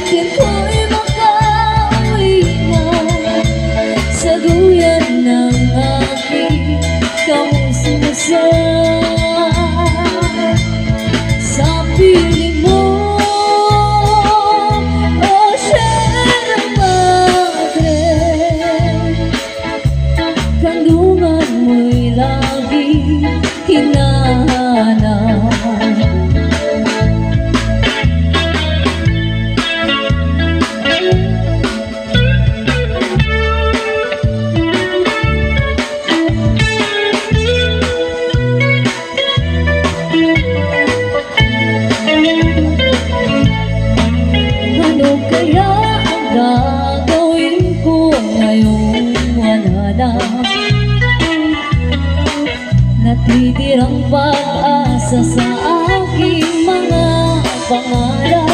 Awitin ko'y makauwi na sa duyan ng aking kamususan. Sa piling mo, oh Sierra Madre, kandungan mo'y lagi hinahanap. Ano kaya ang gagawin ko ngayong wala na? Natitirang pag-asa sa aking mga pangarap.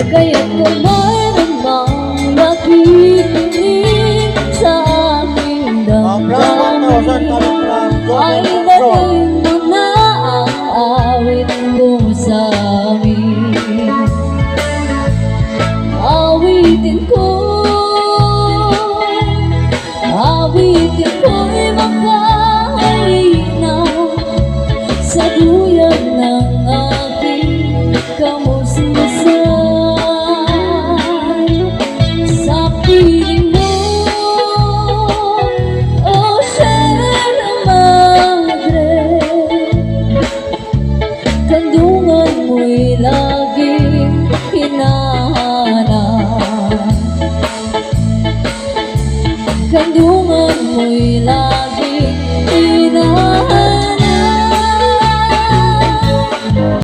Kaya kung mayroong nakikinig sa aking damdamin, ay dalhin mo na ang awit ko sa amin. Awitin ko'y makauwi na sa duyan ng aking kamususan. Sa piling mo, oh Sierra Madre, kandungan mo'y laging hinahanap. Kandungan mo'y laging